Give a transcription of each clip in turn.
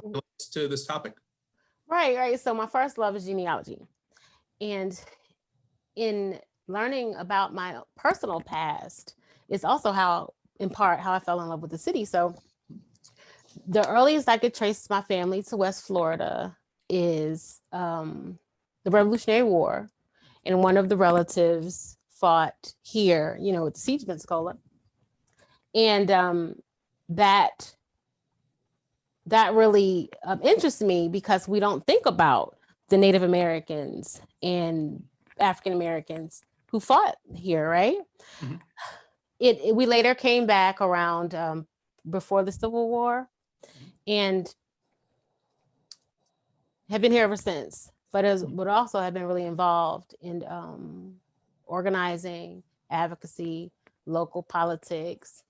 relates to this topic? Right. So my first love is genealogy. And in learning about my personal past, it's also how, in part, how I fell in love with the city. So the earliest I could trace my family to West Florida is the Revolutionary War. And one of the relatives fought here, at the siege of Pensacola. And that really interests me because we don't think about the Native Americans and African Americans who fought here, right? Mhm. We later came back around before the Civil War and have been here ever since. But also have been really involved in organizing, advocacy, local politics,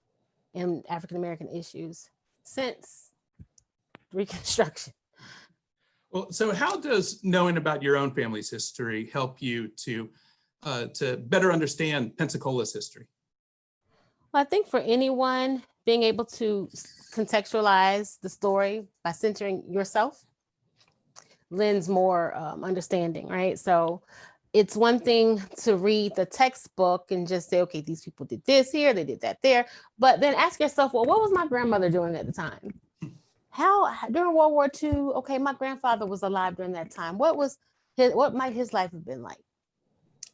and African American issues since Reconstruction. Well, so how does knowing about your own family's history help you to better understand Pensacola's history? Well, I think for anyone, being able to contextualize the story by centering yourself lends more understanding, right? So it's one thing to read the textbook and just say, okay, these people did this here, they did that there. But then ask yourself, well, what was my grandmother doing at the time? How during World War II? Okay, my grandfather was alive during that time. What might his life have been like?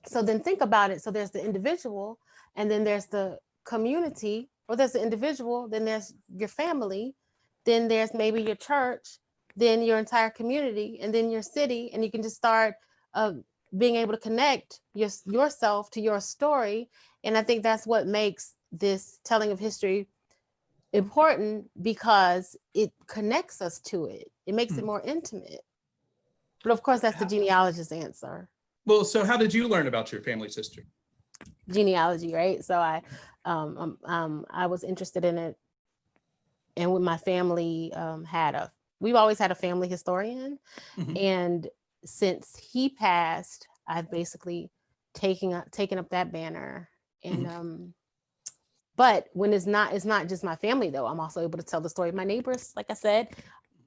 So then think about it. So there's the individual, and then there's the community, or there's the individual, then there's your family, then there's maybe your church, then your entire community, and then your city, and you can just start being able to connect yourself to your story. And I think that's what makes this telling of history important, because it connects us to it. It makes it more intimate. But of course, that's the genealogist's answer. Well, so how did you learn about your family's history? Genealogy, right? So I was interested in it, and with my family we've always had a family historian, and since he passed, I've basically taken up that banner. And but when it's not just my family though, I'm also able to tell the story of my neighbors, like I said,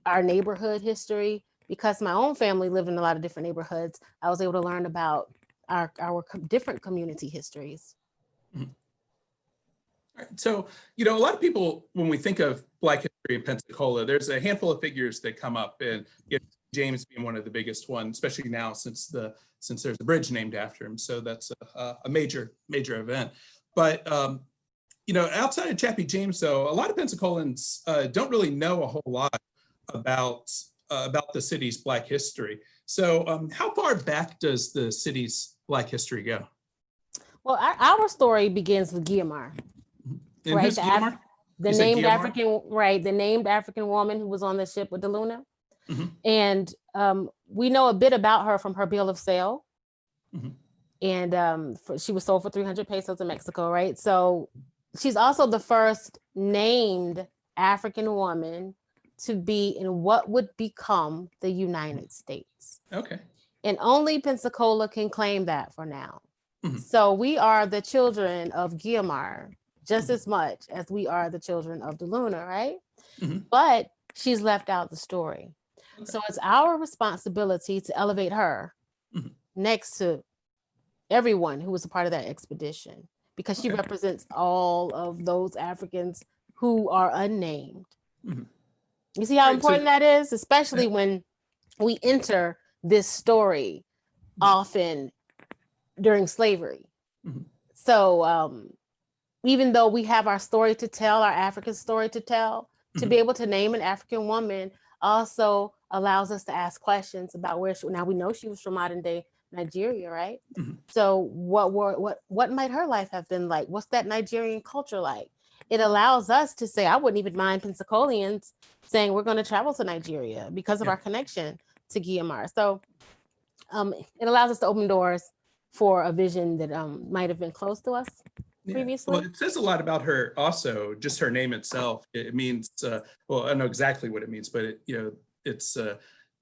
our neighborhood history. Because my own family lived in a lot of different neighborhoods, I was able to learn about our different community histories. All right. So, a lot of people, when we think of Black history in Pensacola, there's a handful of figures that come up, and James being one of the biggest ones, especially now since there's a bridge named after him. So that's a major event. But outside of Chappie James, though, a lot of Pensacolans don't really know a whole lot about the city's Black history. So how far back does the city's Black history go? Well, our story begins with Guiomar. And right, who's Guiomar? The named African, right? The named African woman who was on the ship with De Luna. And we know a bit about her from her bill of sale. And she was sold for 300 pesos in Mexico, right? So she's also the first named African woman to be in what would become the United States. Okay. And only Pensacola can claim that for now. So we are the children of Guiomar just as much as we are the children of De Luna, right? But she's left out the story. Okay. So it's our responsibility to elevate her next to everyone who was a part of that expedition, because she represents all of those Africans who are unnamed. You see how important that is, especially when we enter this story often during slavery. So even though we have our story to tell, our African story to tell, to be able to name an African woman also allows us to ask questions about where now we know she was from modern day Nigeria, right? So what might her life have been like? What's that Nigerian culture like? It allows us to say, I wouldn't even mind Pensacolians saying we're going to travel to Nigeria because of our connection to Guiomar. So it allows us to open doors for a vision that might have been close to us previously. Well, it says a lot about her also, just her name itself. It means, well, I know exactly what it means, but it's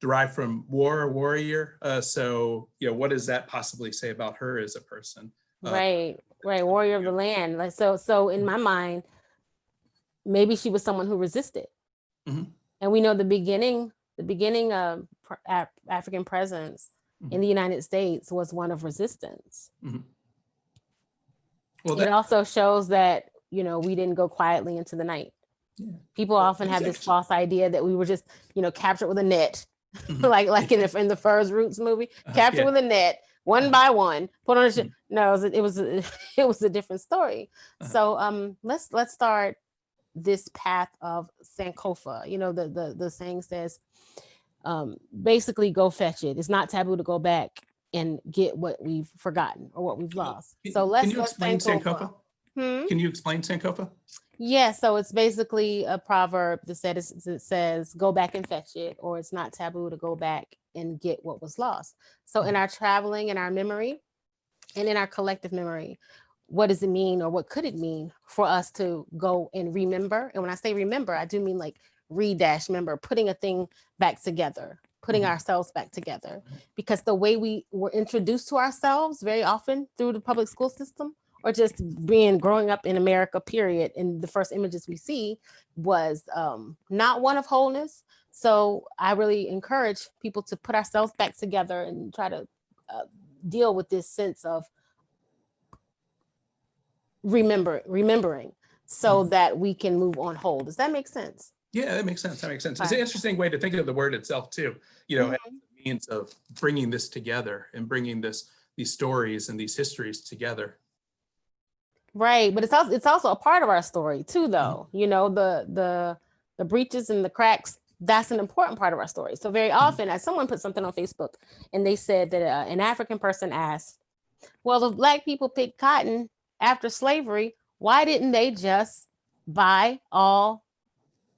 derived from warrior. So, what does that possibly say about her as a person? Right. Warrior of the land. Like so in my mind, maybe she was someone who resisted. And we know the beginning of African presence in the United States was one of resistance. Well, it also shows that, you know, we didn't go quietly into the night. People often have this false idea that we were just, you know, captured with a net, like in the Furs Roots movie, captured with a net, one by one, put on a ship. No, it was a different story. So let's start this path of Sankofa. You know, the saying says, basically go fetch it. It's not taboo to go back and get what we've forgotten or what we've lost. So let's explain Sankofa. Can you explain Sankofa? Yeah, so it's basically a proverb that says, go back and fetch it, or it's not taboo to go back and get what was lost. So in our traveling, in our memory, and in our collective memory, what does it mean, or what could it mean for us to go and remember? And when I say remember, I do mean like remember, putting a thing back together, putting ourselves back together. Because the way we were introduced to ourselves very often through the public school system, or just growing up in America, period, and the first images we see was not one of wholeness. So I really encourage people to put ourselves back together and try to deal with this sense of remembering, so that we can move on whole. Does that make sense? Yeah, that makes sense. It's an interesting way to think of the word itself too, you know, as a means of bringing this together and bringing these stories and these histories together. Right, but it's also a part of our story too, though. You know, the breaches and the cracks, that's an important part of our story. So very often, as someone put something on Facebook, and they said that an African person asked, well, if Black people picked cotton after slavery, why didn't they just buy all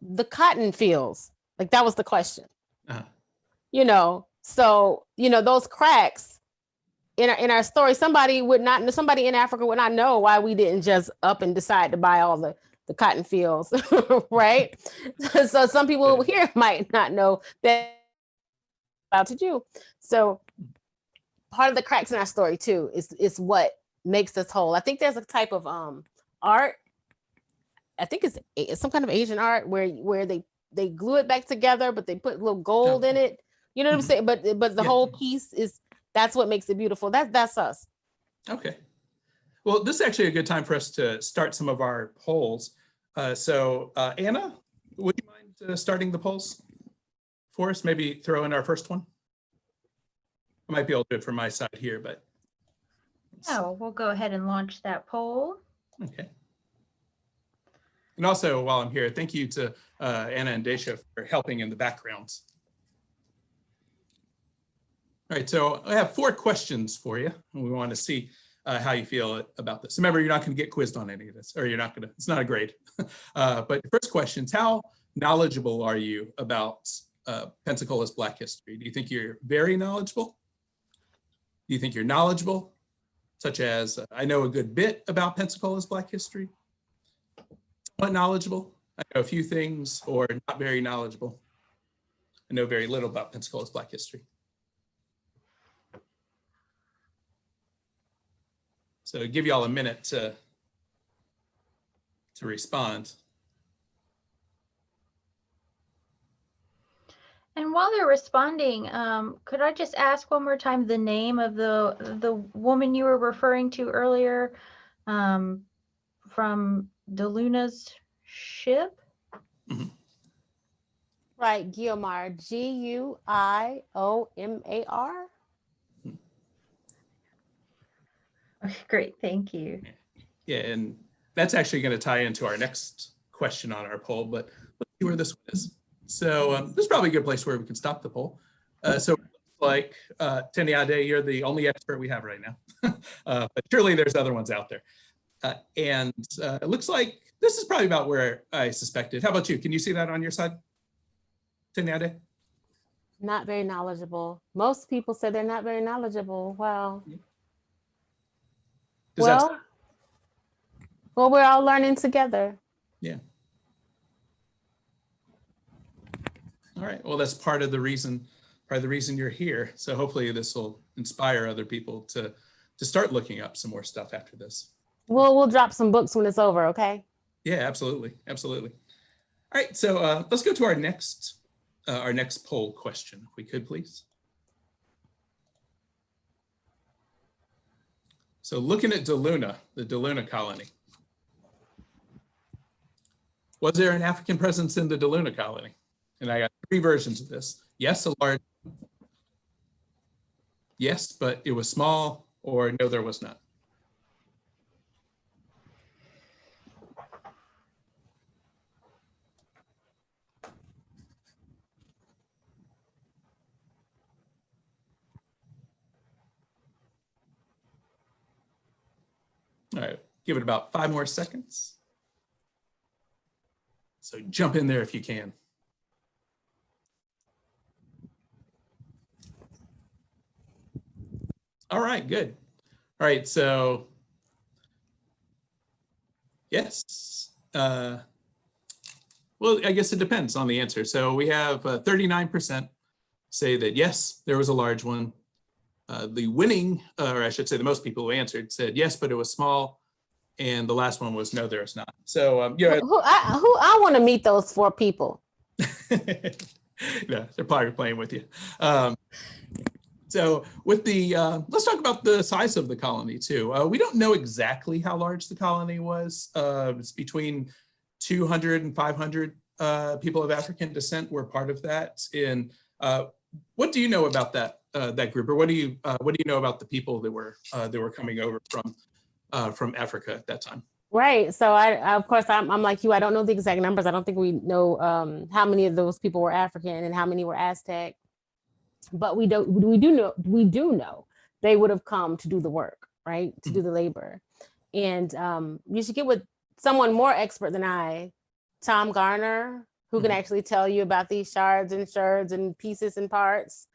the cotton fields? Like, that was the question. You know, so, you know, those cracks in our story, somebody in Africa would not know why we didn't just up and decide to buy all the cotton fields, right? So some people here might not know that about to do. So part of the cracks in our story too is what makes us whole. I think there's a type of art, I think it's some kind of Asian art where they glue it back together, but they put a little gold in it. You know what I'm saying? But the whole piece that's what makes it beautiful. That's us. Okay. Well, this is actually a good time for us to start some of our polls. So Anna, would you mind starting the polls for us? Maybe throw in our first one. I might be able to do it from my side here, but. Oh, we'll go ahead and launch that poll. Okay. And also, while I'm here, thank you to Anna and Daisha for helping in the backgrounds. All right, so I have 4 questions for you, and we want to see how you feel about this. Remember, you're not going to get quizzed on any of this, or you're not going to, it's not a grade. But the first question is, how knowledgeable are you about Pensacola's Black history? Do you think you're very knowledgeable? Do you think you're knowledgeable, such as, I know a good bit about Pensacola's Black history? Somewhat knowledgeable, I know a few things, or not very knowledgeable? I know very little about Pensacola's Black history. So give y'all a minute to respond. And while they're responding, could I just ask one more time the name of the woman you were referring to earlier, from DeLuna's ship? Right, Guiomar, Guiomar. Okay, great, thank you. Yeah, and that's actually going to tie into our next question on our poll, but let's see where this one is. So this is probably a good place where we can stop the poll. So it looks like, Teniade, you're the only expert we have right now, but surely there's other ones out there. And it looks like this is probably about where I suspected. How about you? Can you see that on your side, Teniade? Not very knowledgeable. Most people say they're not very knowledgeable. Wow. Well, we're all learning together. Yeah. All right. Well, that's part of the reason you're here. So hopefully this will inspire other people to start looking up some more stuff after this. We'll drop some books when it's over, okay? Yeah, absolutely. Absolutely. All right, so let's go to our next poll question, if we could, please. So looking at DeLuna, the DeLuna colony. Was there an African presence in the DeLuna colony? And I got 3 versions of this. Yes, a large. Yes, but it was small, or no, there was not. All right, give it about 5 more seconds. So jump in there if you can. All right, good. All right, so yes. Well, I guess it depends on the answer. So we have 39% say that yes, there was a large one. The winning, or I should say the most people who answered said yes, but it was small. And the last one was no, there's not. So yeah. I want to meet those 4 people. Yeah, they're probably playing with you. So with the, let's talk about the size of the colony too. We don't know exactly how large the colony was. It's between 200 and 500 people of African descent were part of that. And what do you know about that group, or what do you know about the people that were coming over from Africa at that time? Right. So of course, I'm like you. I don't know the exact numbers. I don't think we know how many of those people were African and how many were Aztec. But we do know they would have come to do the work, right? To do the labor. And you should get with someone more expert than I, Tom Garner, who can actually tell you about these shards and pieces and parts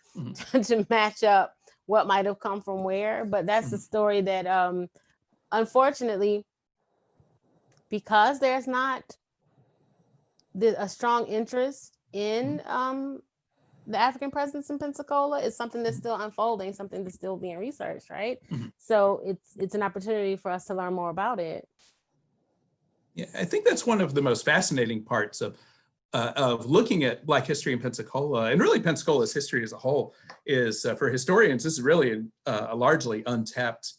to match up what might have come from where. But that's the story that unfortunately, because there's not a strong interest in the African presence in Pensacola, is something that's still unfolding, something that's still being researched, right? So it's an opportunity for us to learn more about it. Yeah, I think that's one of the most fascinating parts of looking at Black history in Pensacola, and really Pensacola's history as a whole, is for historians, this is really a largely untapped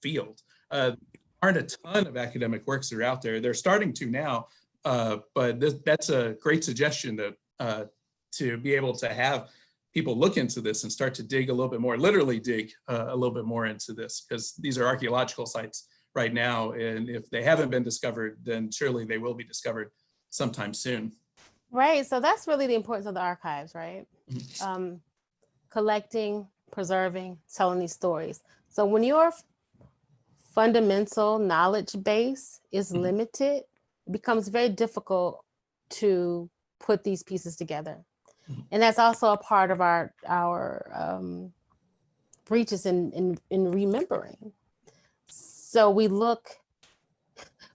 field. Aren't a ton of academic works that are out there. They're starting to now, but that's a great suggestion to be able to have people look into this and start to dig a little bit more, literally dig a little bit more into this, because these are archaeological sites right now. And if they haven't been discovered, then surely they will be discovered sometime soon. Right. So that's really the importance of the archives, right? Collecting, preserving, telling these stories. So when your fundamental knowledge base is limited, it becomes very difficult to put these pieces together. And that's also a part of our breaches in remembering. So we look,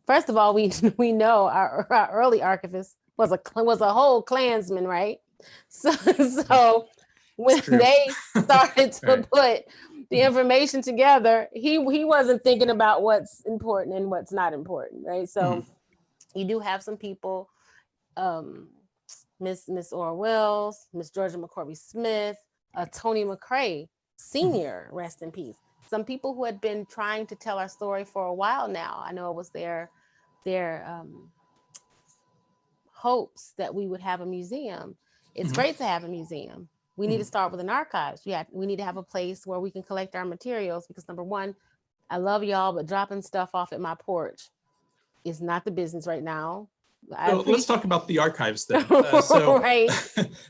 first of all, we know our early archivist was a whole Klansman, right? So when they started to put the information together, he wasn't thinking about what's important and what's not important, right? So you do have some people, Miss Ora Wells, Miss Georgia McCorby Smith, Tony McCrae Sr., rest in peace. Some people who had been trying to tell our story for a while now. I know it was their hopes that we would have a museum. It's great to have a museum. We need to start with an archives. We need to have a place where we can collect our materials, because number one, I love y'all, but dropping stuff off at my porch is not the business right now. So let's talk about the archives then. Right.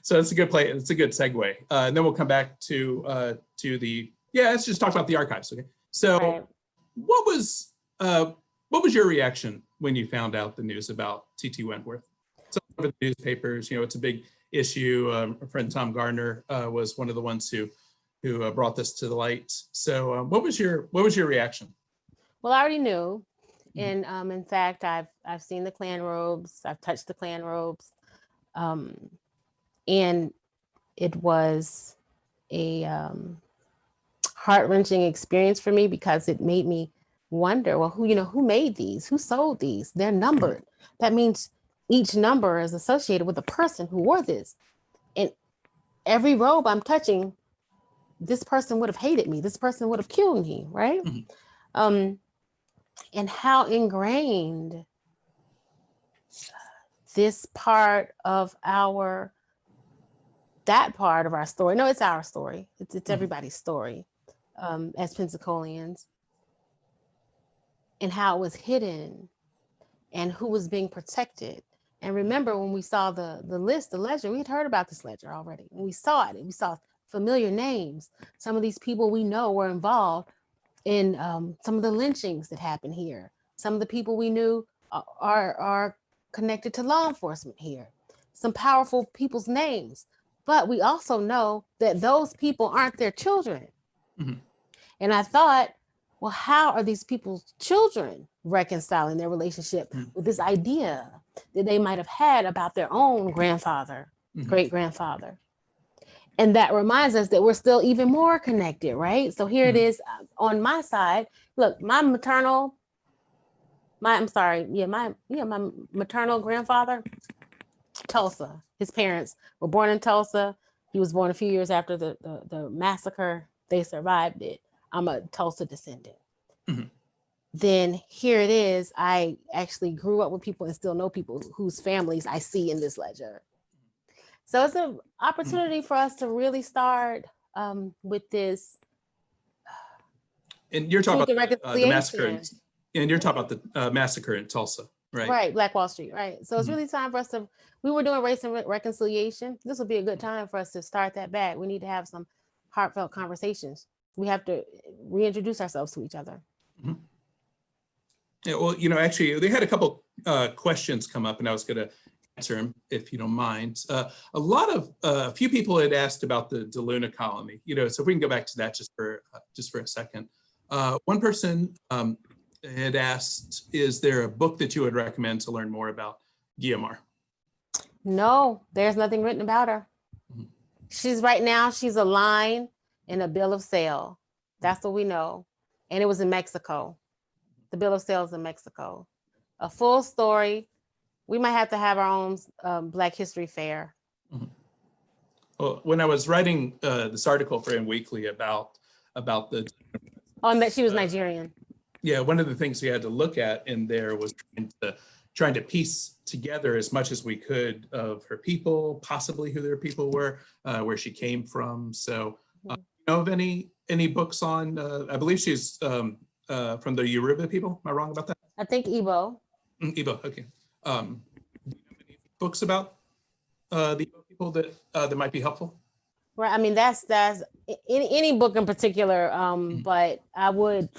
So it's a good play. It's a good segue. And then we'll come back to the, let's just talk about the archives. Okay. So what was your reaction when you found out the news about T.T. Wentworth? Some of the newspapers, it's a big issue. Our friend Tom Gardner was one of the ones who brought this to the light. So what was your reaction? Well, I already knew. And in fact, I've seen the Klan robes. I've touched the Klan robes. And it was a heart-wrenching experience for me, because it made me wonder, well, who made these? Who sold these? They're numbered. That means each number is associated with a person who wore this. And every robe I'm touching, this person would have hated me. This person would have killed me, right? And how ingrained this part of that part of our story. No, it's our story. It's everybody's story as Pensacolians, and how it was hidden and who was being protected. And remember, when we saw the list, the ledger, we had heard about this ledger already. When we saw it, and we saw familiar names. Some of these people we know were involved in some of the lynchings that happened here. Some of the people we knew are connected to law enforcement here. Some powerful people's names. But we also know that those people aren't their children. And I thought, well, how are these people's children reconciling their relationship with this idea that they might have had about their own grandfather, great-grandfather? And that reminds us that we're still even more connected, right? So here it is on my side. Look, my maternal grandfather, Tulsa. His parents were born in Tulsa. He was born a few years after the massacre. They survived it. I'm a Tulsa descendant. Then here it is. I actually grew up with people and still know people whose families I see in this ledger. So it's an opportunity for us to really start with this. And you're talking about the massacre, and you're talking about the massacre in Tulsa, right? Right, Black Wall Street, right. So it's really time for us to, we were doing race and reconciliation. This would be a good time for us to start that back. We need to have some heartfelt conversations. We have to reintroduce ourselves to each other. Yeah, well, you know, actually, they had a couple questions come up, and I was going to answer them if you don't mind. A few people had asked about the DeLuna colony. You know, so if we can go back to that just for a second. One person had asked, "Is there a book that you would recommend to learn more about Guiomar?" No, there's nothing written about her. She's a line in a bill of sale. That's what we know. And it was in Mexico. The bill of sale is in Mexico. A full story. We might have to have our own Black History Fair. Well, when I was writing this article for M Weekly about the... Oh, and that she was Nigerian. Yeah, one of the things we had to look at in there was trying to piece together as much as we could of her people, possibly who their people were, where she came from. So, you know of any books on? I believe she's from the Yoruba people. Am I wrong about that? I think Igbo. Igbo. Okay. Do you have any books about the Igbo people that might be helpful? Right. I mean, that's any book in particular. But I would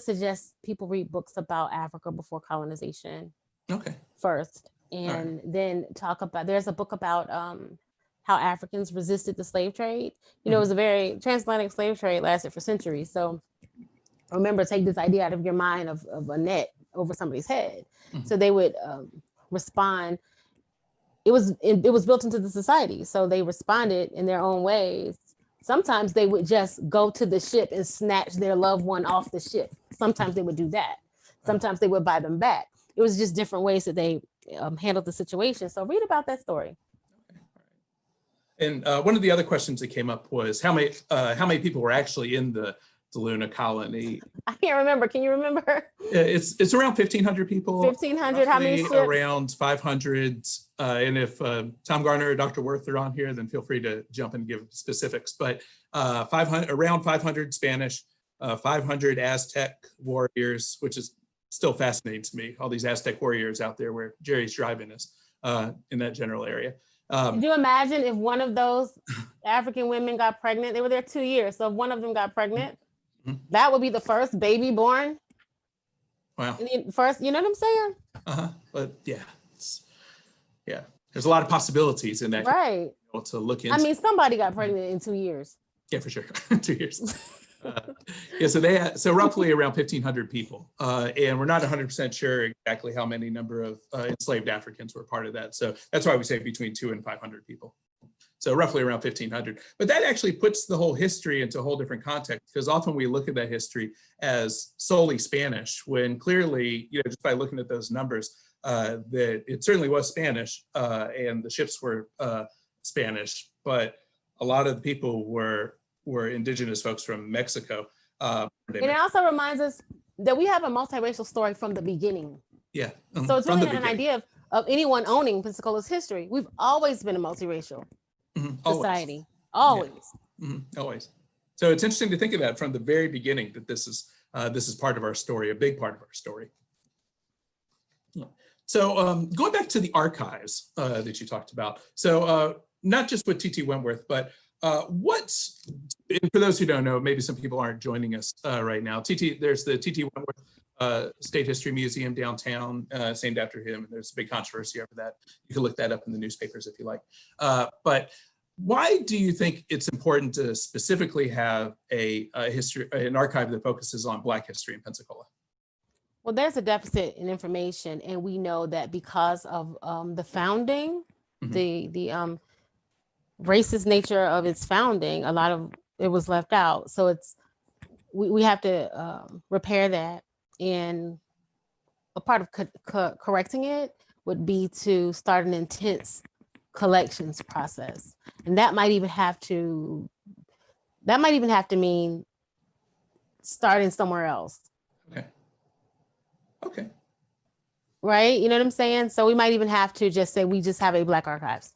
suggest people read books about Africa before colonization. Okay. First, and then talk about. There's a book about how Africans resisted the slave trade. You know, it was a very transatlantic slave trade lasted for centuries. So remember, take this idea out of your mind of a net over somebody's head. So they would respond. It was built into the society. So they responded in their own ways. Sometimes they would just go to the ship and snatch their loved one off the ship. Sometimes they would do that. Sometimes they would buy them back. It was just different ways that they handled the situation. So read about that story. And one of the other questions that came up was how many people were actually in the DeLuna colony? I can't remember. Can you remember? It's around 1,500 people. 1,500. How many ships? Around 500. And if Tom Garner or Dr. Worth are on here, then feel free to jump and give specifics. But around 500 Spanish, 500 Aztec warriors, which is still fascinating to me. All these Aztec warriors out there where Jerry's driving us in that general area. Could you imagine if one of those African women got pregnant? They were there 2 years. So if one of them got pregnant, that would be the first baby born. Wow. First, you know what I'm saying? But yeah, there's a lot of possibilities in that. Right. To look into. I mean, somebody got pregnant in 2 years. Yeah, for sure. 2 years. So roughly around 1,500 people. And we're not 100% sure exactly how many number of enslaved Africans were part of that. So that's why we say between 200 and 500 people. So roughly around 1,500. But that actually puts the whole history into a whole different context, because often we look at that history as solely Spanish, when clearly, just by looking at those numbers, that it certainly was Spanish, and the ships were Spanish, but a lot of the people were indigenous folks from Mexico. And it also reminds us that we have a multiracial story from the beginning. Yeah. So it's from really the not an beginning. idea of anyone owning Pensacola's history. We've always been a multiracial Always. society. Always. Always. So it's interesting to think of that from the very beginning, that this is part of our story, a big part of our story. So going back to the archives that you talked about. So not just with T.T. Wentworth, but and for those who don't know, maybe some people aren't joining us right now. There's the T.T. Wentworth State History Museum downtown, it's named after him. There's a big controversy over that. You can look that up in the newspapers if you like. But why do you think it's important to specifically have an archive that focuses on Black history in Pensacola? Well, there's a deficit in information, and we know that because of the founding, the racist nature of its founding, a lot of it was left out. So we have to repair that, and a part of correcting it would be to start an intense collections process, and that might even have to mean starting somewhere else. Okay. Right, you know what I'm saying? So we might even have to just say we just have a Black archives.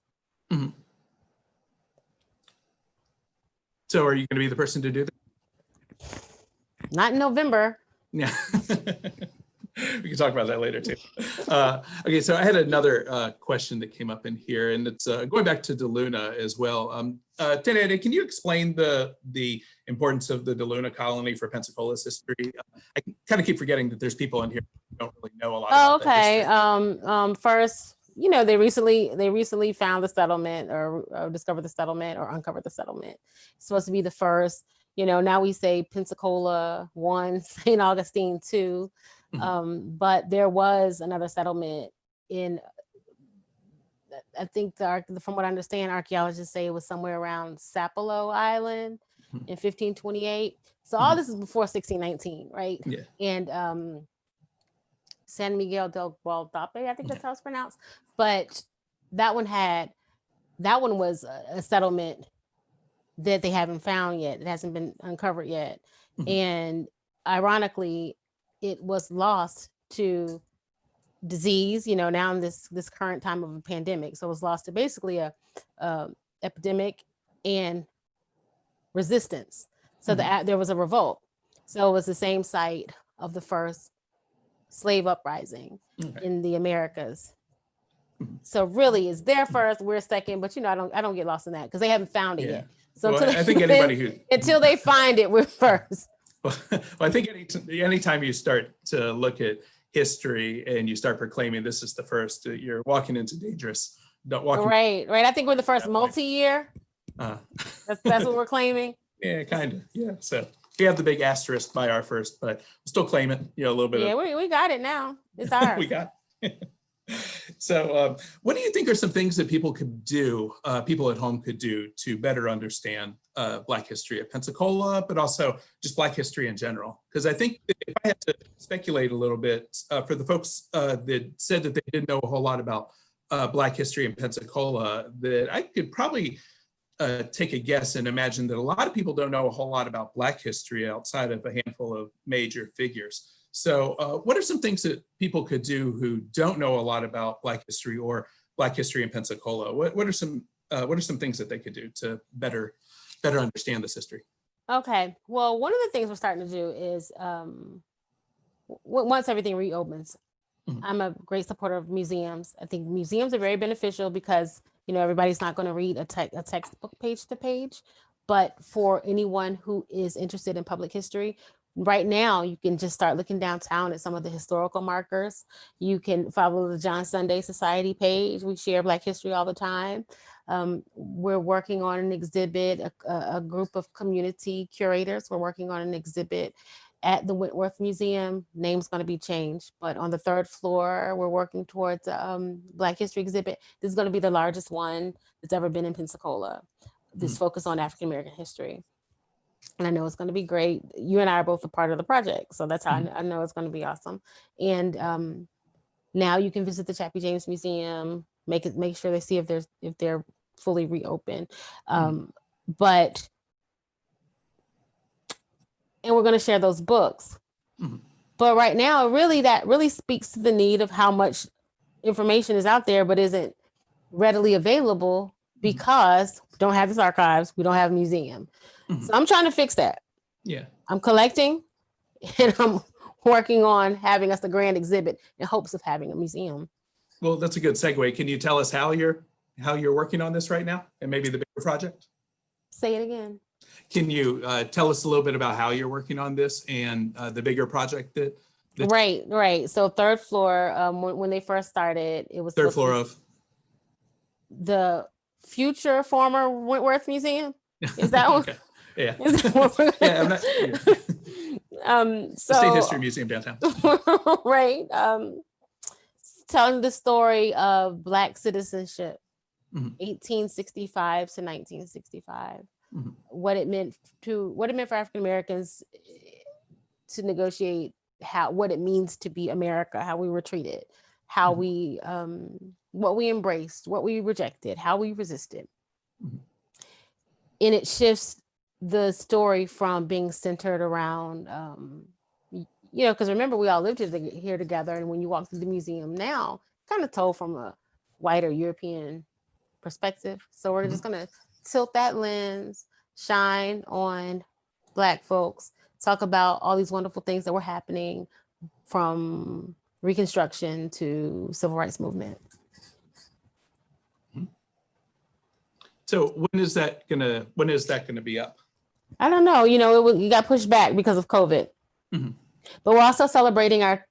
So are you going to be the person to do that? Not in November. Yeah. We can talk about that later too. Okay, so I had another question that came up in here, and it's going back to DeLuna as well. Teniade, can you explain the importance of the DeLuna colony for Pensacola's history? I kind of keep forgetting that there's people in here who don't really know a lot about that history. First, they recently found the settlement, or discovered the settlement, or uncovered the settlement. It's supposed to be the first. Now we say Pensacola 1, St. Augustine 2. But there was another settlement in, I think from what I understand, archaeologists say it was somewhere around Sapelo Island in 1528. So all this is before 1619, right? Yeah. And San Miguel del Gualdape, I think that's how it's pronounced. But that one was a settlement that they haven't found yet. It hasn't been uncovered yet. And ironically, it was lost to disease, now in this current time of a pandemic. So it was lost to basically a epidemic and resistance. So there was a revolt. So it was the same site of the first slave uprising in the Americas. So really, it's there first, we're second, but I don't get lost in that because they haven't found it yet. So well, I think anybody until they find it, we're first. Well, I think anytime you start to look at history and you start proclaiming this is the first, you're walking into dangerous. Right. I think we're the first multi-year. That's what we're claiming. Yeah, kind of. Yeah. So we have the big asterisk by our first, but we'll still claim it. A little bit. Yeah, we got it now. It's ours. We got it. So what do you think are some things that people could do, people at home could do to better understand Black history at Pensacola, but also just Black history in general? Because I think that if I had to speculate a little bit, for the folks that said that they didn't know a whole lot about Black history in Pensacola, that I could probably take a guess and imagine that a lot of people don't know a whole lot about Black history outside of a handful of major figures. So what are some things that people could do who don't know a lot about Black history or Black history in Pensacola? What are some things that they could do to better understand this history? Okay, well, one of the things we're starting to do is once everything reopens, I'm a great supporter of museums. I think museums are very beneficial because everybody's not going to read a textbook page to page, but for anyone who is interested in public history, right now, you can just start looking downtown at some of the historical markers. You can follow the John Sunday Society page. We share Black history all the time. We're working on an exhibit, a group of community curators. We're working on an exhibit at the Wentworth Museum. Name's going to be changed, but on the 3rd floor, we're working towards a Black history exhibit. This is going to be the largest one that's ever been in Pensacola. This focus on African-American history. And I know it's going to be great. You and I are both a part of the project. So that's how I know it's going to be awesome. And Now you can visit the Chappie James Museum, make sure they see if they're fully reopened. But and we're going to share those books. But right now, that really speaks to the need of how much information is out there, but isn't readily available because we don't have this archives, we don't have a museum. So I'm trying to fix that. Yeah. I'm collecting and I'm working on having us a grand exhibit in hopes of having a museum. Well, that's a good segue. Can you tell us how you're working on this right now and maybe the bigger project? Say it again. Can you tell us a little bit about how you're working on this and the bigger project that Right. So third floor, when they first started, it was third floor of the future former Wentworth Museum. Is that one? Okay. Yeah. Is that what we're Yeah, I'm not, yeah. So State History Museum downtown. right. Telling the story of Black citizenship, 1865 to 1965. What it meant for African Americans to negotiate what it means to be America, how we were treated, how we what we embraced, what we rejected, how we resisted. And it shifts the story from being centered around because remember, we all lived here together, and when you walk through the museum now, kind of told from a whiter European perspective. So we're just gonna tilt that lens, shine on Black folks, talk about all these wonderful things that were happening from Reconstruction to Civil Rights Movement. So when is that gonna be up? I don't know. It got pushed back because of COVID. But we're also celebrating our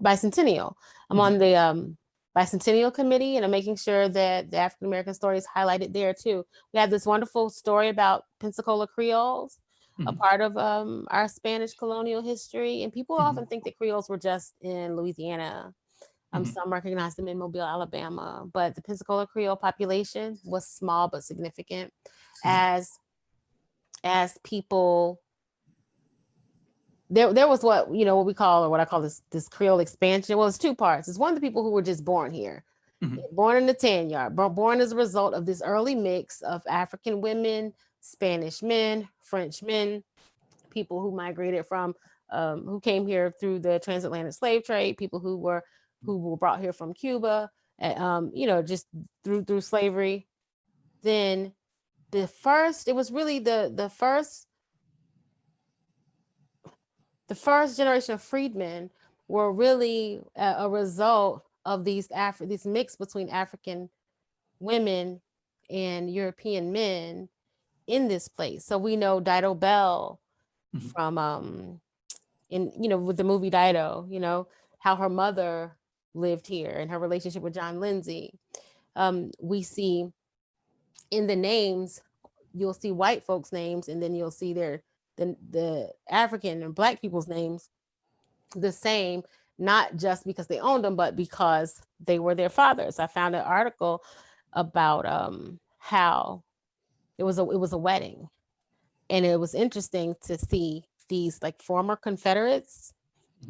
bicentennial. I'm on the bicentennial committee, and I'm making sure that the African American story is highlighted there too. We have this wonderful story about Pensacola Creoles, a part of our Spanish colonial history. And people often think that Creoles were just in Louisiana. Some recognize them in Mobile, Alabama, but the Pensacola Creole population was small but significant as people. There was what we call, or what I call this Creole Expansion. Well, it's two parts. It's one of the people who were just born here, born in the tan yard, born as a result of this early mix of African women, Spanish men, French men, people who migrated from, who came here through the transatlantic slave trade, people who were brought here from Cuba, just through slavery. Then it was really the first generation of freedmen were really a result of this mix between African women and European men in this place. So we know Dido Bell from with the movie Dido, how her mother lived here and her relationship with John Lindsay. We see in the names, you'll see white folks' names, and then you'll see the African and Black people's names the same, not just because they owned them, but because they were their fathers. I found an article about how it was a wedding, and it was interesting to see these like former Confederates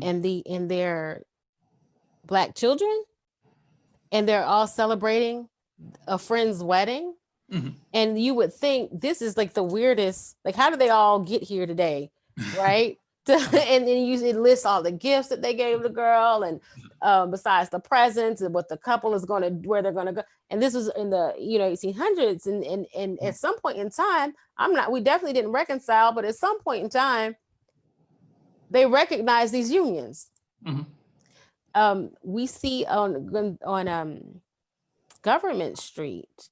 and their Black children, and they're all celebrating a friend's wedding. And you would think this is like the weirdest, like how did they all get here today, right? And then it lists all the gifts that they gave the girl, and besides the presents and what the couple is where they're gonna go. And this was in the 1800s, and at some point in time, we definitely didn't reconcile, but at some point in time, they recognized these unions. We see on Government Street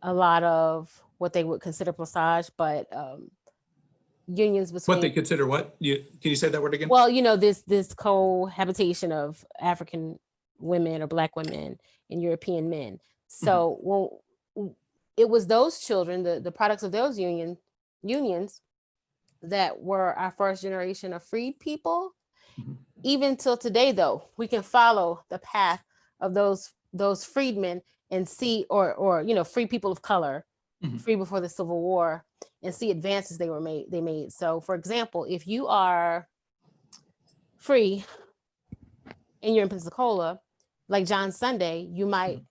a lot of what they would consider plissage, but unions between. What they consider what? Can you say that word again? Well, this cohabitation of African women or Black women and European men. So it was those children, the products of those unions that were our first generation of freed people. Even till today, though, we can follow the path of those freedmen and see, or free people of color, free before the Civil War, and see advances they made. So, for example, if you are free and you're in Pensacola, like John Sunday, you might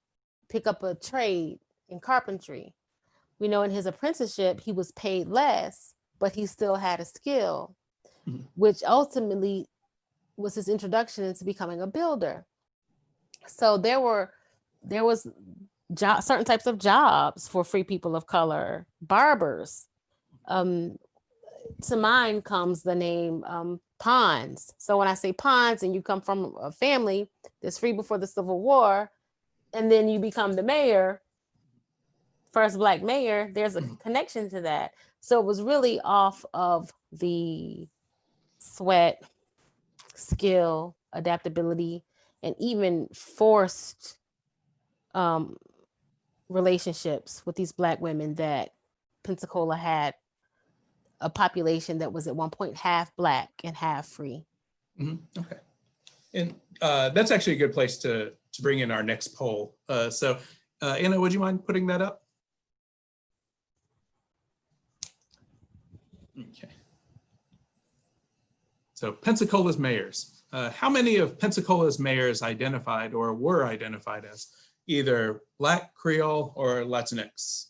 pick up a trade in carpentry. We know in his apprenticeship, he was paid less, but he still had a skill, which ultimately was his introduction into becoming a builder. So there was certain types of jobs for free people of color, barbers. To mind comes the name Pons. So when I say Pons and you come from a family that's free before the Civil War, and then you become the mayor, first Black mayor, there's a connection to that. So it was really off of the sweat, skill, adaptability, and even forced relationships with these Black women that Pensacola had a population that was at one point half Black and half free. Okay. And that's actually a good place to bring in our next poll. So Anna, would you mind putting that up? Okay. So Pensacola's mayors. How many of Pensacola's mayors identified or were identified as either Black, Creole, or Latinx?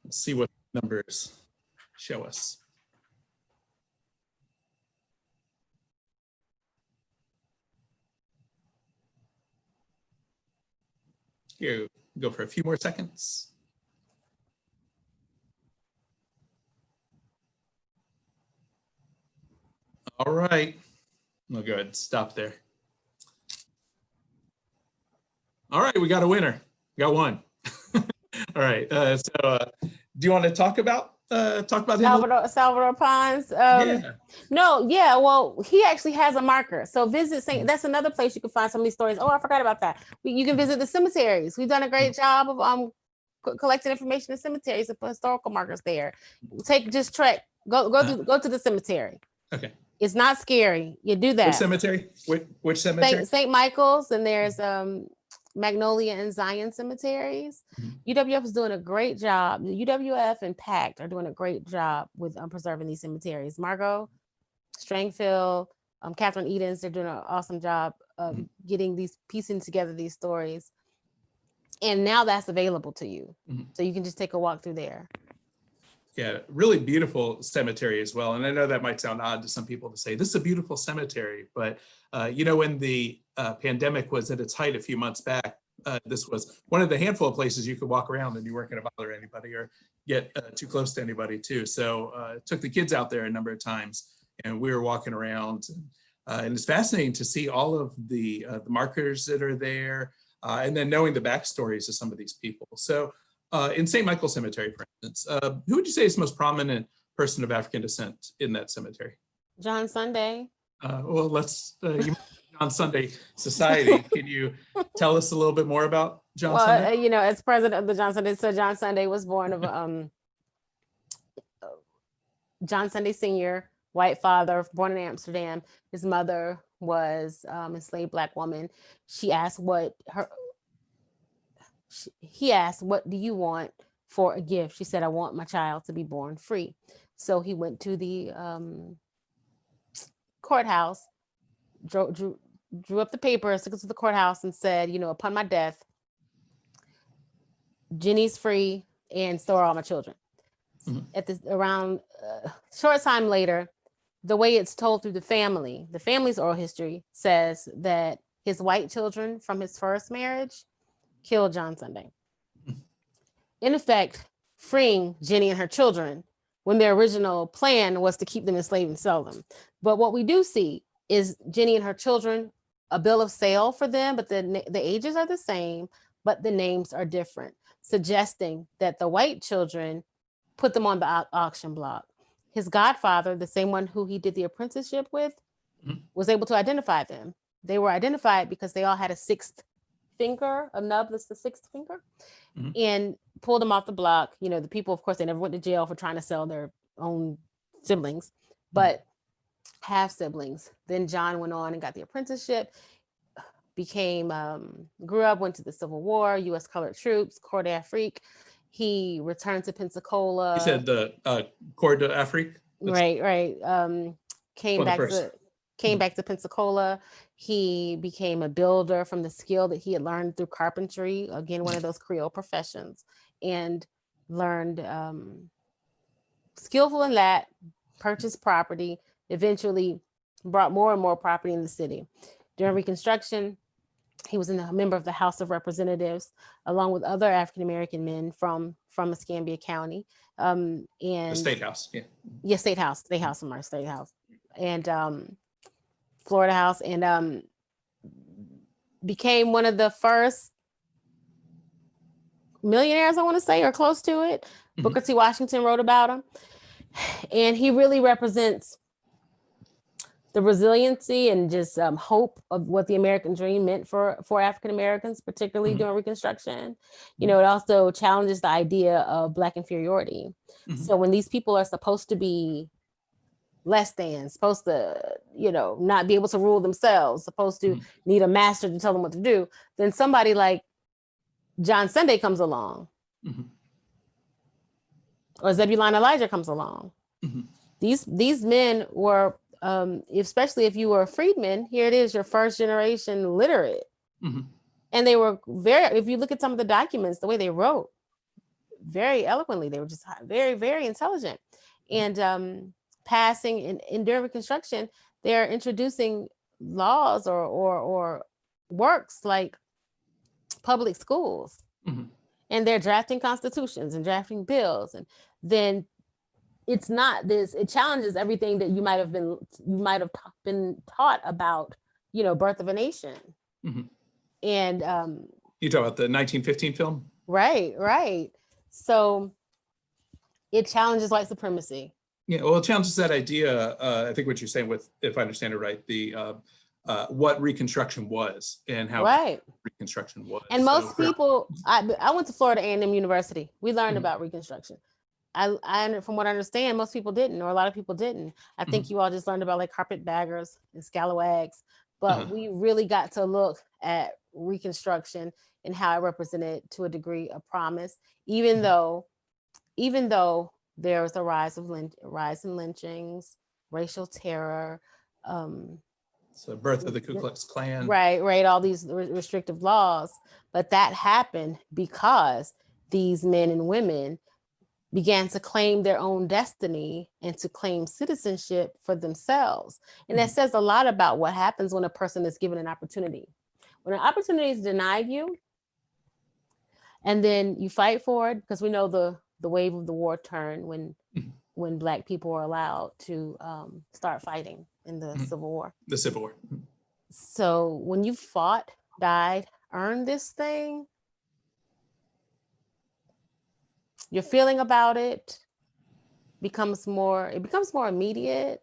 Let's see what numbers show us. Here, go for a few more seconds. All right. Oh, good. Stop there. All right, we got a winner. We got one. All right. Do you want to talk about him? Salvador Pons. Yeah. No, yeah. Well, he actually has a marker. So visit St. That's another place you can find some of these stories. Oh, I forgot about that. You can visit the cemeteries. We've done a great job of collecting information in cemeteries and put historical markers there. Just trek. Go to the cemetery. Okay. It's not scary. You do that. Which cemetery? Which cemetery? St. Michael's, and there's Magnolia and Zion cemeteries. UWF is doing a great job. The UWF and PACT are doing a great job with preserving these cemeteries. Margot Strangfield, Catherine Edens, they're doing an awesome job of piecing together these stories. And now that's available to you. So you can just take a walk through there. Yeah, really beautiful cemetery as well. And I know that might sound odd to some people to say, this is a beautiful cemetery, but when the pandemic was at its height a few months back, this was one of the handful of places you could walk around and you weren't going to bother anybody or get too close to anybody too. So took the kids out there a number of times and we were walking around and it's fascinating to see all of the markers that are there and then knowing the backstories of some of these people. So in St. Michael Cemetery, for instance, who would you say is the most prominent person of African descent in that cemetery? John Sunday. Well, let's, John Sunday Society. Can you tell us a little bit more about John Sunday? As president of the John Sunday, so John Sunday was born of John Sunday Sr., white father, born in Amsterdam. His mother was an enslaved Black woman. He asked, what do you want for a gift? She said, I want my child to be born free. So he went to the courthouse, drew up the papers, took it to the courthouse and said, upon my death, Jenny's free and so are all my children. At this around short time later, the way it's told through the family's oral history says that his white children from his first marriage killed John Sunday. In effect, freeing Jenny and her children when their original plan was to keep them enslaved and sell them. But what we do see is Jenny and her children, a bill of sale for them, but the ages are the same, but the names are different, suggesting that the white children put them on the auction block. His godfather, the same one who he did the apprenticeship with, was able to identify them. They were identified because they all had a sixth finger, a nub that's the sixth finger, and pulled them off the block. The people, of course, they never went to jail for trying to sell their own siblings, but half siblings. Then John went on and got the apprenticeship, grew up, went to the Civil War, U.S. colored troops, Corps d'Afrique. He returned to Pensacola. You said the Corps d'Afrique? Right. Came Well, the back first. to came back to Pensacola. He became a builder from the skill that he had learned through carpentry, again, one of those Creole professions, and learned skillful in that, purchased property, eventually brought more and more property in the city. During Reconstruction, he was a member of the House of Representatives, along with other African American men from Escambia County, The and State House. State House, I'm sorry, State House, and Florida House, and became one of the first millionaires, I want to say, or close to it. Booker T. Washington wrote about him, and he really represents the resiliency and just hope of what the American dream meant for African Americans, particularly during Reconstruction. You know, it also challenges the idea of Black inferiority. So when these people are supposed to be less than, supposed to, you know, not be able to rule themselves, supposed to need a master to tell them what to do, then somebody like John Sunday comes along, or Zebulon Elijah comes along. These men were, especially if you were a freedman, here it is, your first generation literate. And they were if you look at some of the documents, the way they wrote, very eloquently, they were just very, very intelligent. And passing in during Reconstruction, they're introducing laws or works like public schools, and they're drafting constitutions and drafting bills. And then it's not this, it challenges everything that you might have been taught about, you know, Birth of a Nation. And you talk about the 1915 film? Right. So it challenges white supremacy. Yeah, well, it challenges that idea. I think what you're saying with, if I understand it right, the what Reconstruction was and how Reconstruction was. And most people, I went to Florida A&M University. We learned about Reconstruction. I from what I understand, most people didn't, or a lot of people didn't. I think you all just learned about like carpetbaggers and scalawags, but we really got to look at Reconstruction and how it represented, to a degree, a promise, even though there was a rise in lynchings, racial terror, so birth of the Ku Klux Klan. Right, all these restrictive laws. But that happened because these men and women began to claim their own destiny and to claim citizenship for themselves. And that says a lot about what happens when a person is given an opportunity. When an opportunity is denied you, and then you fight for it, because we know the wave of the war turned when Black people were allowed to start fighting in the Civil War. The Civil War. So when you fought, died, earned this thing, your feeling about it becomes more immediate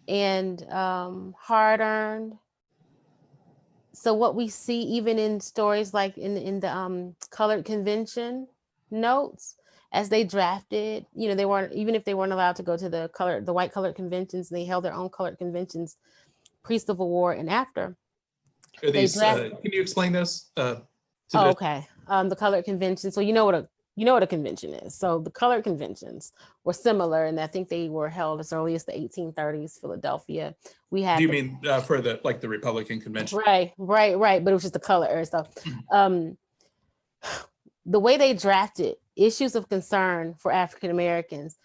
and hard-earned. So what we see even in stories like in the colored convention notes, as they drafted, you know, they weren't, even if they weren't allowed to go to the white colored conventions, they held their own colored conventions pre-Civil War and after. Are these, can you explain those? Okay. The colored convention. So you know what a convention is. So the colored conventions were similar, and I think they were held as early as the 1830s, Philadelphia. We had. Do you mean for the Republican convention? Right. But it was just the color era stuff. The way they drafted issues of concern for African Americans,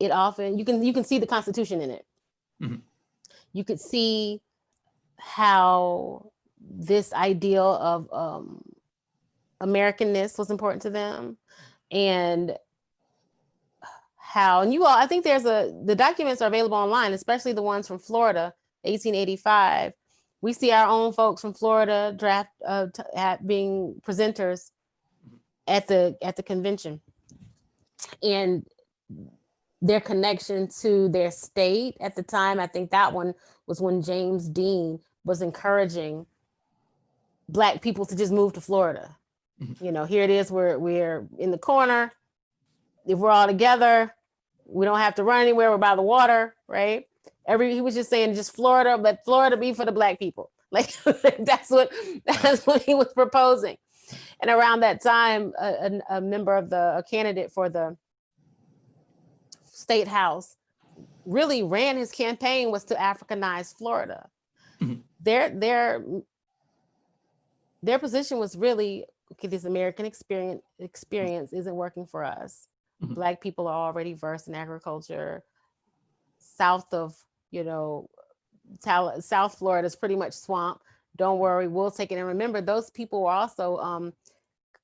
it often you can see the Constitution in it. You could see how this ideal of Americanness was important to them, and how, and you all, I think the documents are available online, especially the ones from Florida, 1885. We see our own folks from Florida being presenters at the convention, and their connection to their state at the time. I think that one was when James Dean was encouraging Black people to just move to Florida. You know, here it is, we're in the corner. If we're all together, we don't have to run anywhere. We're by the water, right? He was just saying, just Florida, but Florida be for the Black people. Like that's what he was proposing. And around that time, a candidate for the State House really ran his campaign was to Africanize Florida. Mhm. Their position was really, okay, this American experience isn't working for us. Mhm. Black people are already versed in agriculture. South of, South Florida is pretty much swamp. Don't worry, we'll take it. And remember, those people were also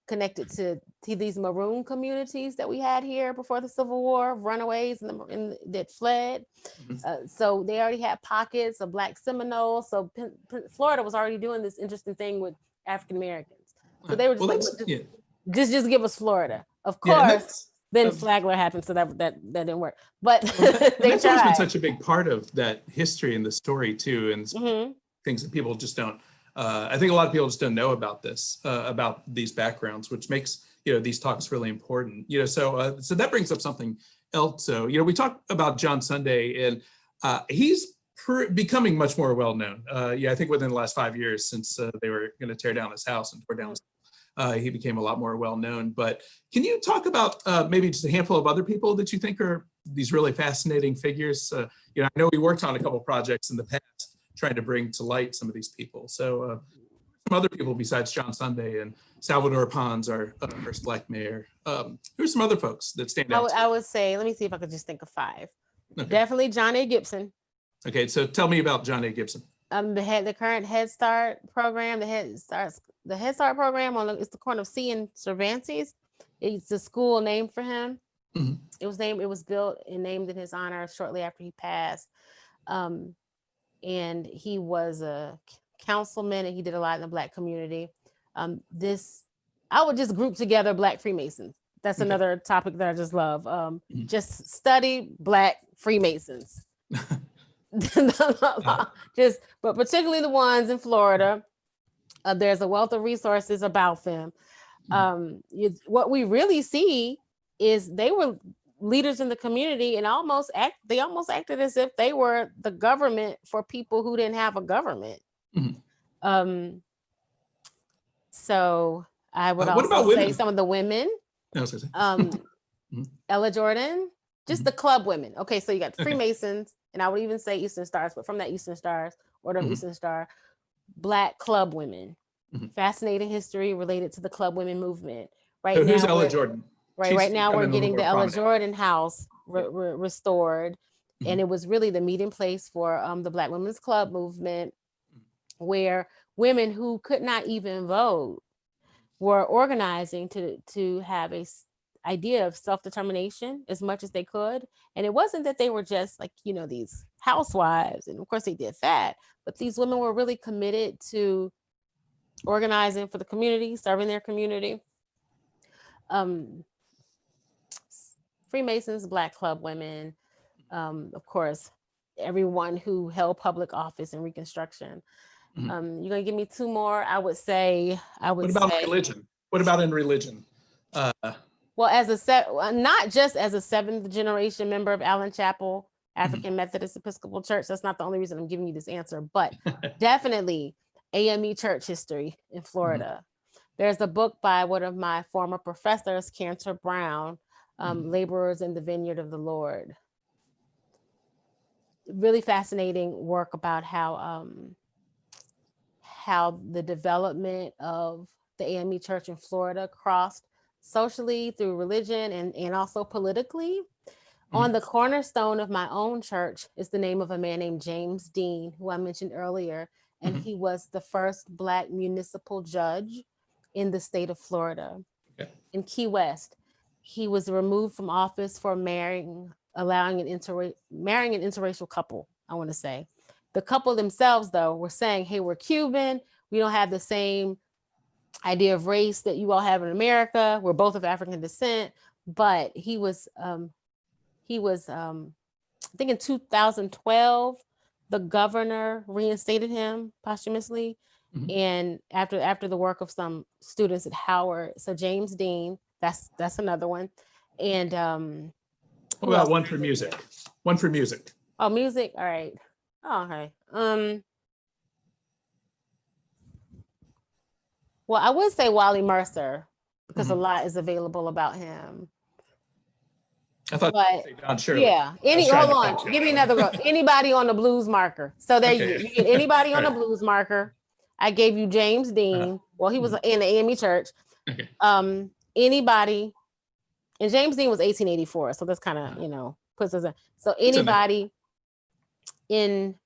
connected to these maroon communities that we had here before the Civil War, runaways that fled. Mhm. So they already had pockets of Black Seminoles. So Florida was already doing this interesting thing with African Americans. So they were just Well, like, that's, yeah. just give us Florida. Of Yeah, and course, then um, Flagler happened, so that didn't work. But they that's always been tried. such a big part of that history and the story too, and Mm-hmm. things that people just don't. I think a lot of people just don't know about this, about these backgrounds, which makes these talks really important. So that brings up something else. So we talked about John Sunday, and he's becoming much more well known. I think within the last 5 years, since they were going to tear down his house and tore down his he became a lot more well known. But can you talk about maybe just a handful of other people that you think are these really fascinating figures? I know we worked on a couple projects in the past trying to bring to light some of these people. So some other people besides John Sunday and Salvador Pons, our first Black mayor. Who's some other folks that stand out? I would say, let me see if I could just think of 5. Okay. Definitely John A. Gibson. Okay, so tell me about John A. Gibson. The current Head Start program, the Head Start program it's the corner of C and Cervantes. It's a school named for him. Mhm. It was built and named in his honor shortly after he passed. And he was a councilman, and he did a lot in the Black community. I would just group together Black Freemasons. That's Okay. another topic that I just love. Just study Black Freemasons. But particularly the ones in Florida. There's a wealth of resources about them. What we really see is they were leaders in the community, and they almost acted as if they were the government for people who didn't have a government. Mhm. So I would What about also say women? some of the women, I was gonna say. Ella Jordan, just the club women. Okay, so you got the Okay. Freemasons, and I would even say Eastern Stars, but from that Eastern Stars, Order of Mhm. Eastern Star, Black club women. Mhm. Fascinating history related to the club women movement. So who's Ella Jordan? Right now we're becoming a little getting more the Ella prominent. Jordan house restored. And it was really the meeting place for the Black Women's Club movement, where women who could not even vote were organizing to have a idea of self-determination as much as they could. And it wasn't that they were just like, these housewives, and of course they did that, but these women were really committed to organizing for the community, serving their community. Freemasons, Black club women, of course, everyone who held public office in Reconstruction. You're gonna give me 2 more. I would say. What about religion? What about in religion? Well, not just as a 7th generation member of Allen Chapel African Methodist Episcopal Church. That's not the only reason I'm giving you this answer, but definitely AME church history in Florida. There's a book by one of my former professors, Cantor Brown, Laborers in the Vineyard of the Lord. Really fascinating work about how the development of the AME church in Florida crossed socially through religion and also politically. On the cornerstone of my own church is the name of a man named James Dean, who I mentioned earlier, and he was the first Black municipal judge in the state of Florida. In Key West. He was removed from office for marrying an interracial couple, I want to say. The couple themselves, though, were saying, hey, we're Cuban. We don't have the same idea of race that you all have in America. We're both of African descent. But he was I think in 2012, the governor reinstated him posthumously. And after the work of some students at Howard. So James Dean, that's another one. And what about one for music? One for music. Oh, music. All right. Oh, okay. Well, I would say Wally Mercer, because a lot is available about him. I thought But you were Don Shirley. yeah, hold on. Give me another go. Anybody on the blues marker. So there Okay. you get anybody on the Right. blues marker. I gave you James Dean. Well, he was in the AME church. Okay. Anybody, and James Dean was 1884. So that's kind of, puts us in. So anybody in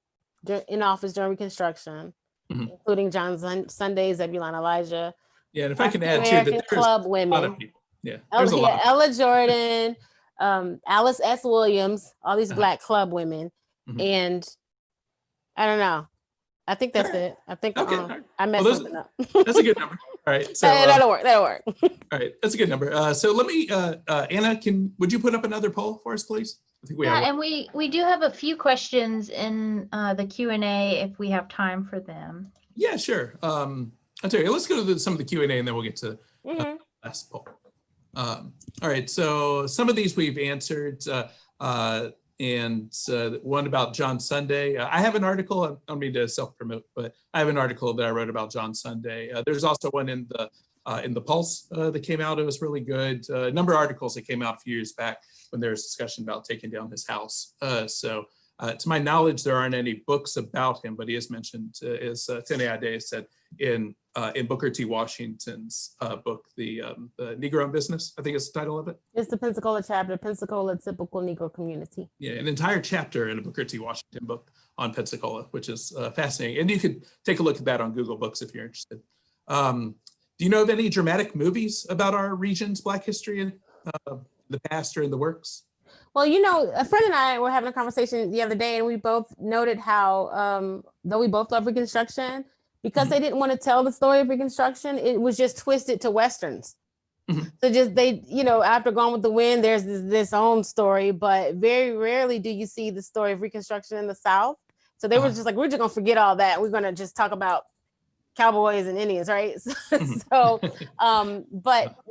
office during Reconstruction, including John Sunday, Zebulon Elijah. Yeah, and if I can add too, American that there's club a women. lot of people. Yeah, there's a lot. Ella Jordan, Alice S. Williams, all these Black club women, and I don't know. I think that's it. I think I messed something up. That's a good number. All right, so that'll work. All right, that's a good number. So let me, Anna, would you put up another poll for us, please? I think we have. And we do have a few questions in the Q&A if we have time for them. Yeah, sure. I'll tell you. Let's go to some of the Q&A and then we'll get to last poll. All right, so some of these we've answered, and one about John Sunday. I have an article. I don't mean to self-promote, but I have an article that I wrote about John Sunday. There's also one in the Pulse that came out. It was really good. A number of articles that came out a few years back when there was discussion about taking down his house. To my knowledge, there aren't any books about him, but he is mentioned, as Teniade said, in Booker T. Washington's book, the Negro in Business, I think is the title of it. It's the Pensacola chapter, Pensacola Typical Negro Community. Yeah, an entire chapter in a Booker T. Washington book on Pensacola, which is fascinating. And you could take a look at that on Google Books if you're interested. Do you know of any dramatic movies about our region's Black history in the past or in the works? Well, a friend and I were having a conversation the other day, and we both noted how, though we both love Reconstruction, because they didn't want to tell the story of Reconstruction, it was just twisted to Westerns. So just after Gone with the Wind, there's this own story, but very rarely do you see the story of Reconstruction in the South. So they were just like, we're just gonna forget all that. We're gonna just talk about cowboys and Indians, right? But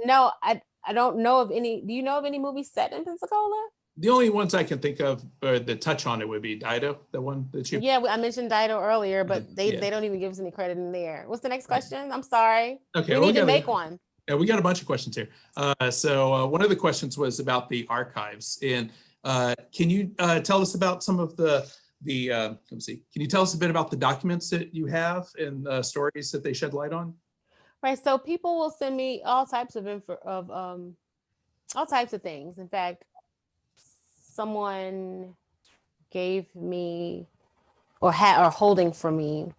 no, I don't know of any. Do you know of any movies set in Pensacola? The only ones I can think of that touch on it would be Dido, the one that you. Yeah, I mentioned Dido earlier, but they don't even give us any credit in there. What's the next question? I'm sorry. Okay, we need to make one. Yeah, we got a bunch of questions here. So one of the questions was about the archives, and can you tell us about some of the let me see. Can you tell us a bit about the documents that you have and stories that they shed light on? Right. So people will send me all types of all types of things. In fact, someone gave me or holding for me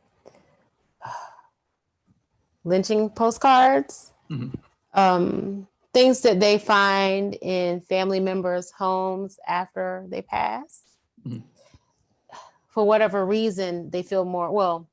lynching postcards, things that they find in family members' homes after they pass. For whatever reason, they feel more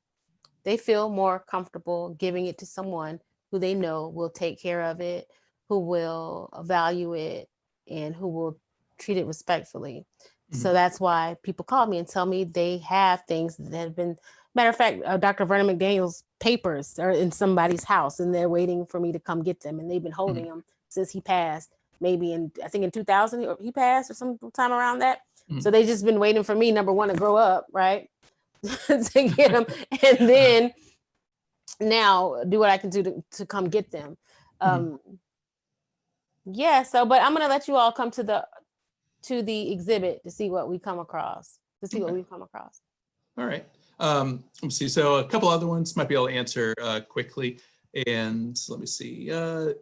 comfortable giving it to someone who they know will take care of it, who will value it, and who will treat it respectfully. So that's why people call me and tell me they have things that have been, matter of fact, Dr. Vernon McDaniel's papers are in somebody's house and they're waiting for me to come get them. And they've been holding them since he passed, maybe I think in 2000 he passed or sometime around that. So they just been waiting for me, number one, to grow up, right? To get them. And then now do what I can do to come get them. Yeah, but I'm gonna let you all come to the exhibit to see what we come across, we've come across. All right. Let's see. So a couple other ones might be able to answer quickly. And let me see. I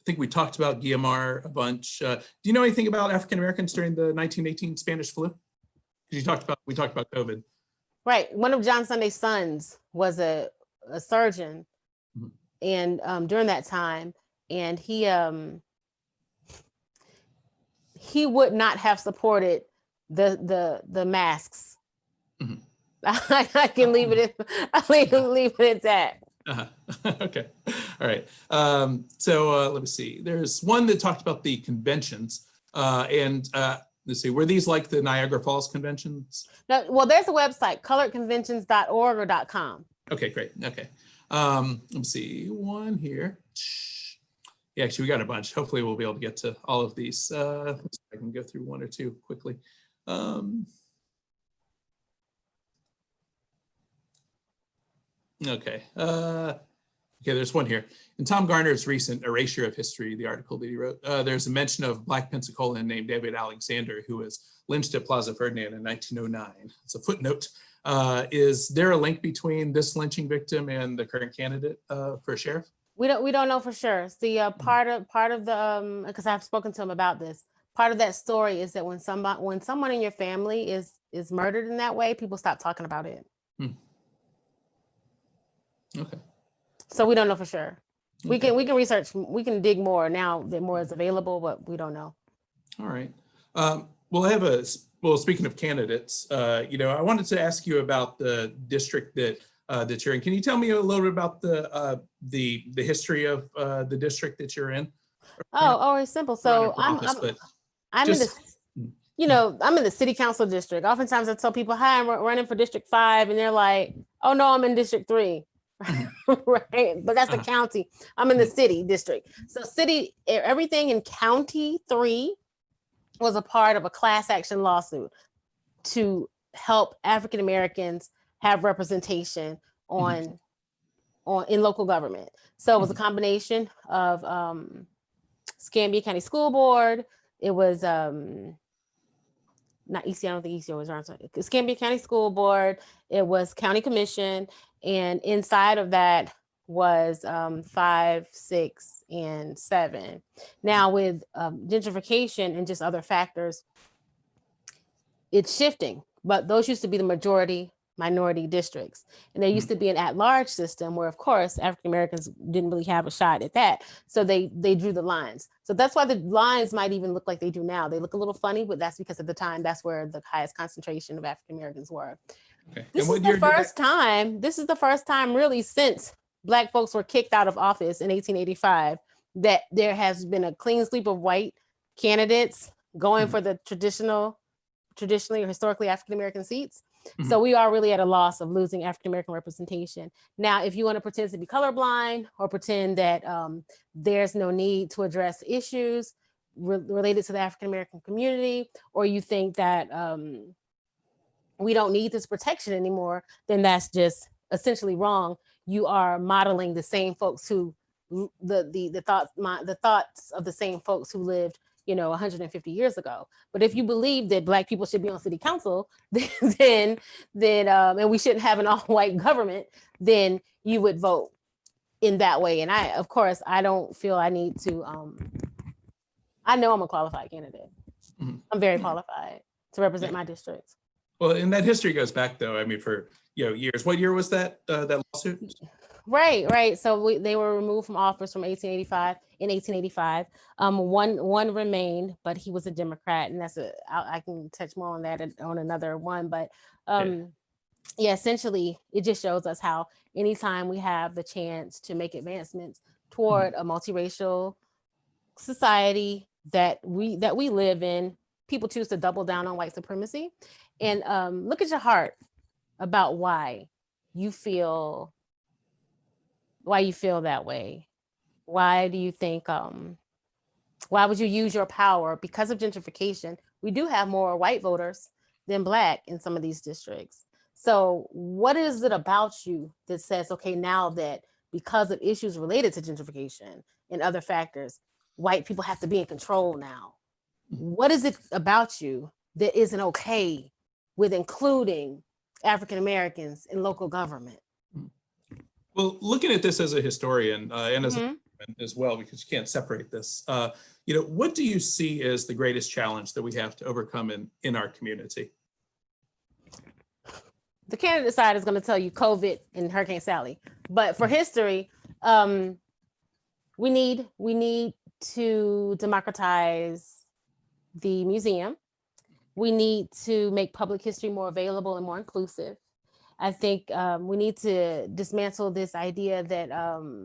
think we talked about Guiamar a bunch. Do you know anything about African Americans during the 1918 Spanish flu? We talked about COVID. Right. One of John Sunday's sons was a surgeon, and during that time, and he would not have supported the masks. I can leave it at that. Okay. All right. So let me see. There's one that talked about the conventions, and let's see. Were these like the Niagara Falls conventions? No. Well, there's a website, coloredconventions.org or .com. Okay, great. Okay. Let me see. One here. Yeah, actually, we got a bunch. Hopefully, we'll be able to get to all of these. Let's see if I can go through one or two quickly. Okay. Okay, there's one here. In Tom Garner's recent Erasure of History, the article that he wrote, there's a mention of Black Pensacolian named David Alexander, who was lynched at Plaza Ferdinand in 1909. It's a footnote. Is there a link between this lynching victim and the current candidate for sheriff? We don't know for sure. See, part of the because I've spoken to him about this. Part of that story is that when someone in your family is murdered in that way, people stop talking about it. Okay. So we don't know for sure. Okay. We can research. We can dig more now that more is available, but we don't know. All right. Well, speaking of candidates, I wanted to ask you about the district that you're in. Can you tell me a little bit about the history of the district that you're in? Oh, it's simple. So I'm in the city council district. Oftentimes I tell people, "Hi, I'm running for District 5," and they're like, "Oh no, I'm in District 3." Right, but that's the county. I'm in the city district. So everything in County 3 was a part of a class action lawsuit to help African Americans have representation in local government. So it was a combination of Escambia County School Board. It was not EC. I don't think EC was around. Escambia County School Board. It was County Commission, and inside of that was 5, 6, and 7. Now with gentrification and just other factors, it's shifting. But those used to be the majority minority districts, and there used to be an at-large system where, of course, African Americans didn't really have a shot at that. So they drew the lines. So that's why the lines might even look like they do now. They look a little funny, but that's because at the time that's where the highest concentration of African Americans were. Okay. This is the first time really since Black folks were kicked out of office in 1885 that there has been a clean sweep of white candidates going for the traditionally or historically African American seats. So we are really at a loss of losing African American representation. Now, if you want to pretend to be colorblind or pretend that there's no need to address issues related to the African American community, or you think that we don't need this protection anymore, then that's just essentially wrong. You are modeling the same folks who the thoughts of the same folks who lived 150 years ago. But if you believe that Black people should be on city council, then and we shouldn't have an all-white government, then you would vote in that way. And I don't feel I need to. I know I'm a qualified candidate. I'm very qualified to represent my districts. Well, and that history goes back, though. I mean, for years. What year was that lawsuit? Right. So they were removed from office from 1885. One remained, but he was a Democrat, and I can touch more on that on another one. But essentially, it just shows us how anytime we have the chance to make advancements toward a multiracial society that we live in, people choose to double down on white supremacy. And look at your heart about why you feel that way. Why do you think, why would you use your power? Because of gentrification, we do have more white voters than Black in some of these districts. So what is it about you that says, okay, now that because of issues related to gentrification and other factors, white people have to be in control now? What is it about you that isn't okay with including African Americans in local government? Well, looking at this as a historian and as well, because you can't separate this, what do you see as the greatest challenge that we have to overcome in our community? The candidate side is going to tell you COVID and Hurricane Sally, but for history, we need to democratize the museum. We need to make public history more available and more inclusive. I think we need to dismantle this idea that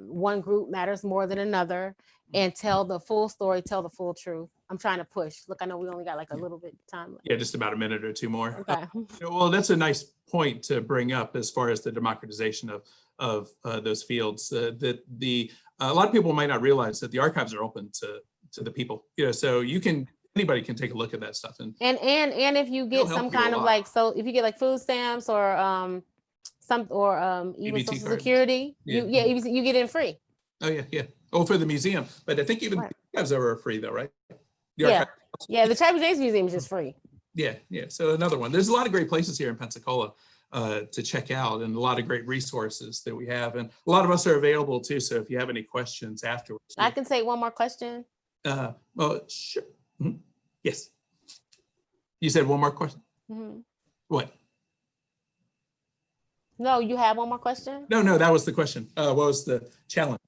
one group matters more than another and tell the full story, tell the full truth. I'm trying to push. Look, I know we only got like a little bit of time left. Yeah, just about a minute or two more. Okay. Well, that's a nice point to bring up as far as the democratization of those fields. A lot of people might not realize that the archives are open to the people. So anybody can take a look at that stuff. And if you get some kind of if you get like food stamps or even EBT Social card. Security. Yeah. You get in free. Oh, yeah, yeah. Oh, for the museum. But I think even Right. the archives are free though, right? The Yeah. archive- Yeah, the Travis James Museum is just free. Yeah, yeah. So another one. There's a lot of great places here in Pensacola to check out, and a lot of great resources that we have. And a lot of us are available too. So if you have any questions afterwards. I can take one more question. Well, sure. Mhm. Yes. You said one more question? Mhm. What? No, you have one more question? No, that was the question. What was the challenge?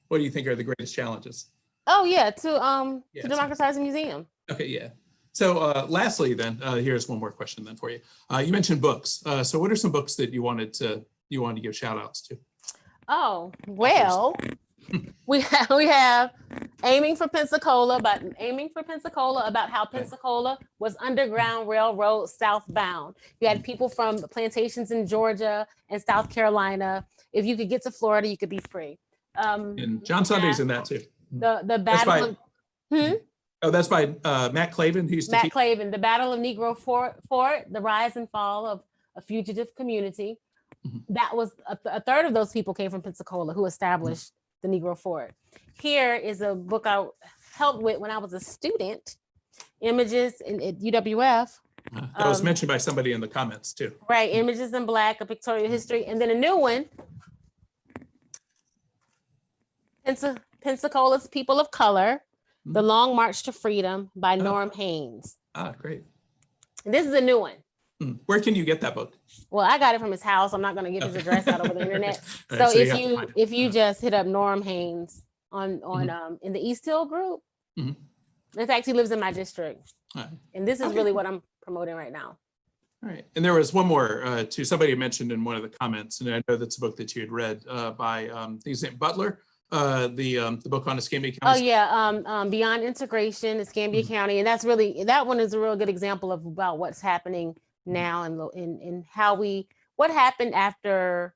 What do you think are the greatest challenges? Oh yeah, to Yeah, to democratize the museum. Okay, yeah. So lastly, then here's one more question then for you. You mentioned books. So what are some books that you wanted to give shout outs to? Oh, well, we have Aiming for Pensacola about how Pensacola was Underground Railroad southbound. You had people from plantations in Georgia and South Carolina. If you could get to Florida, you could be free. And John Sunday's in that too. The That's by, battle of, oh, that's by Matt Clavin, who used to Matt teach. Clavin, the Battle of Negro Fort, the rise and fall of a fugitive community. That was a third of those people came from Pensacola who established the Negro Fort. Here is a book I helped with when I was a student, Images at UWF. That was mentioned by somebody in the comments too. Right, Images in Black, a pictorial history. And then a new one, Pensacola's People of Color, The Long March to Freedom by Norm Haynes. Ah, great. And this is a new one. Where can you get that book? Well, I got it from his house. I'm not going to give his address out over the internet. Right, So you have to find it. if you just hit up Norm Haynes on in the East Hill group, in fact, he lives in my district, All right. and this is really what I'm promoting right now. All right. And there was one more too. Somebody mentioned in one of the comments, and I know that's a book that you had read by his name Butler, the book on Escambia County. Oh yeah, Beyond Integration, Escambia County, and that one is a real good example of about what's happening now and how what happened after.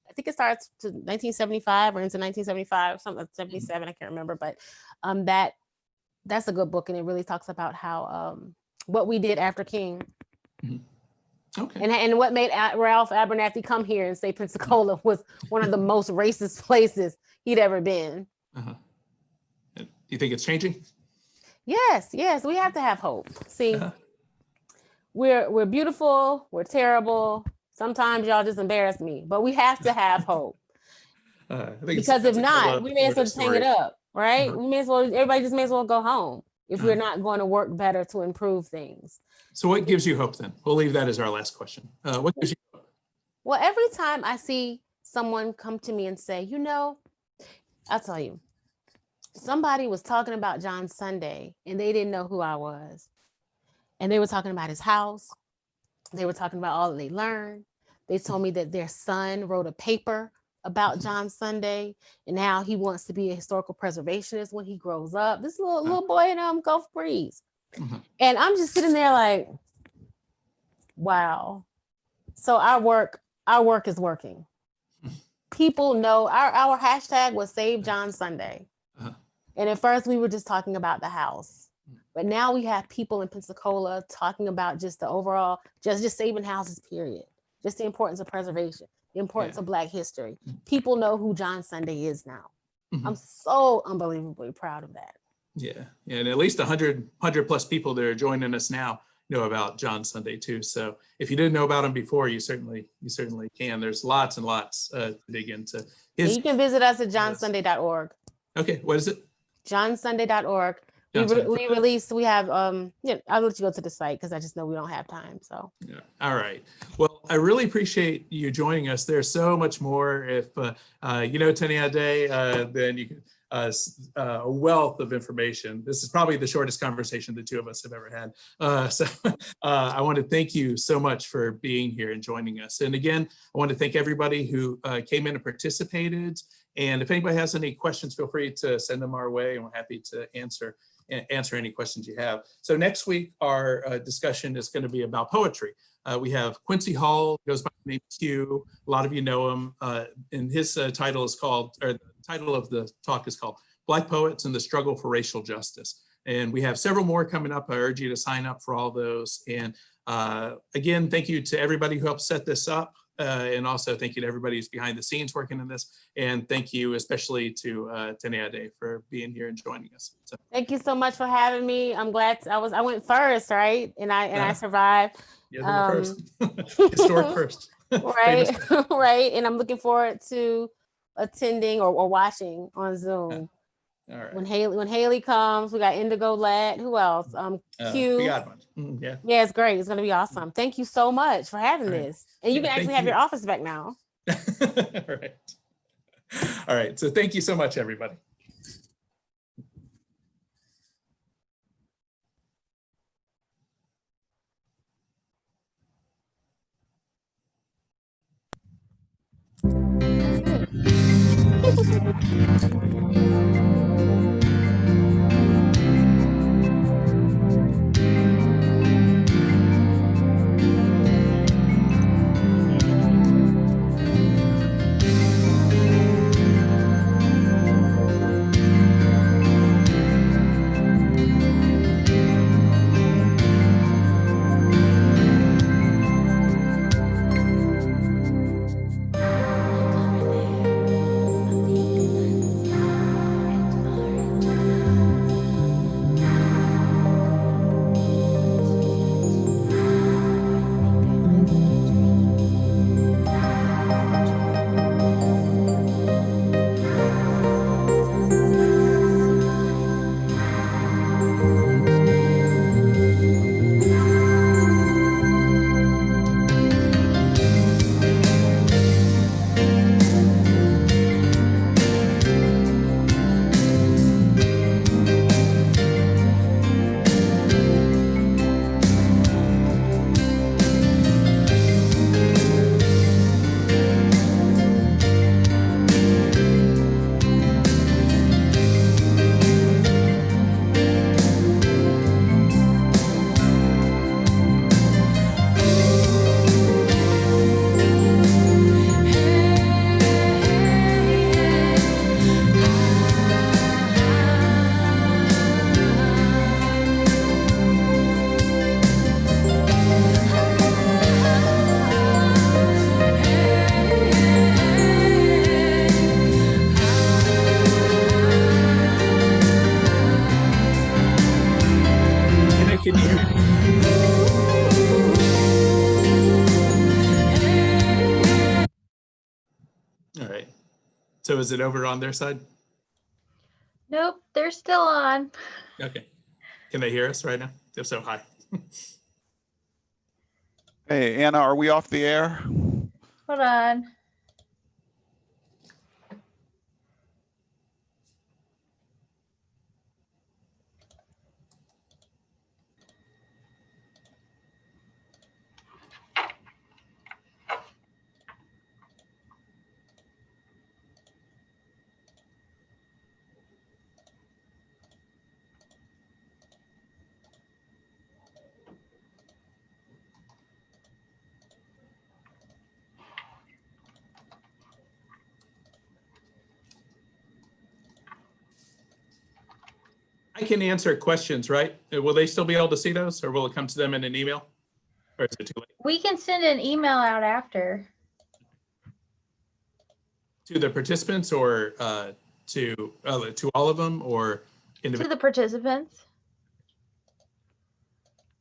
I think it starts to 1975 or into 1975, something like 77. I can't remember, but that's a good book, and it really talks about how what we did after King. Okay. And what made Ralph Abernathy come here and say Pensacola was one of the most racist places he'd ever been. Do you think it's changing? Yes, we have to have hope. See, we're beautiful, we're terrible. Sometimes y'all just embarrass me, but we have to have hope. Because if not, we may as well just hang it up, right? We may as well, everybody just may as well go home if we're not going to work better to improve things. So what gives you hope then? We'll leave that as our last question. What gives you hope? Well, every time I see someone come to me and say, I'll tell you, somebody was talking about John Sunday and they didn't know who I was. And they were talking about his house. They were talking about all that they learned. They told me that their son wrote a paper about John Sunday and how he wants to be a historical preservationist when he grows up. This little boy in Gulf Breeze. And I'm just sitting there like, wow. So our work is working. People know our hashtag was Save John Sunday. And at first we were just talking about the house. But now we have people in Pensacola talking about just the overall, just saving houses, period. Just the importance of preservation, the importance of Black history. People know who John Sunday is now. I'm so unbelievably proud of that. Yeah, and at least 100 plus people that are joining us now know about John Sunday too. So if you didn't know about him before, you certainly can. There's lots and lots to dig into. You can visit us at johnsunday.org. Okay, what is it? johnsunday.org. We have I'll let you go to the site because I just know we don't have time. So yeah. All right. Well, I really appreciate you joining us. There's so much more. If Teniade, then you can a wealth of information. This is probably the shortest conversation the two of us have ever had. So I want to thank you so much for being here and joining us. And again, I want to thank everybody who came in and participated. And if anybody has any questions, feel free to send them our way, and we're happy to answer any questions you have. So next week, our discussion is going to be about poetry. We have Quincy Hall, goes by the name Q. A lot of you know him, and his title is called, or the title of the talk is called Black Poets and the Struggle for Racial Justice. And we have several more coming up. I urge you to sign up for all those. And again, thank you to everybody who helped set this up. And also thank you to everybody who's behind the scenes working on this. And thank you especially to Teniade for being here and joining us. So. Thank you so much for having me. I'm glad I went first, right? And I survived. Yeah, first. Historic first. Right, right. And I'm looking forward to attending or watching on Zoom. All right. When Haley comes, we got Indigo Lad. Who else? Q. We got one. Yeah. Yeah, it's great. It's gonna be awesome. Thank you so much for having this. And you Yeah, can actually have your office back now. All right. All right. So thank you so much, everybody. Can you hear me? All right. So is it over on their side? Nope, they're still on. Okay. Can they hear us right now? If so, hi. Hey, Anna, are we off the air? Hold on. I can answer questions, right? Will they still be able to see those, or will it come to them in an email? Or is it too late? We can send an email out after. To the participants, or to all of them, or To the participants.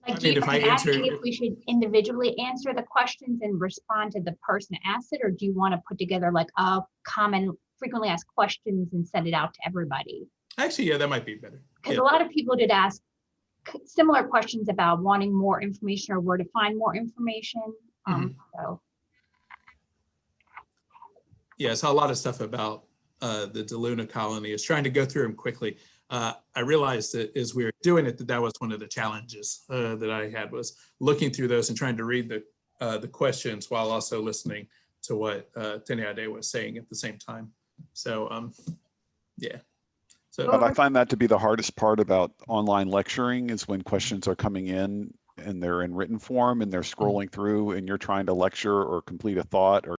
Like, I mean, if I answer, asking if we should individually answer the questions and respond to the person that asked it, or do you want to put together like a common frequently asked questions and send it out to everybody? Actually, yeah, that might be better. Because Yeah. a lot of people did ask similar questions about wanting more information or where to find more information. So Yeah, so a lot of stuff about the DeLuna colony is trying to go through them quickly. I realized that as we were doing it, that was one of the challenges that I had, was looking through those and trying to read the questions while also listening to what Teniade was saying at the same time. So yeah. So But I find that to be the hardest part about online lecturing, is when questions are coming in and they're in written form and they're scrolling through and you're trying to lecture or complete a thought or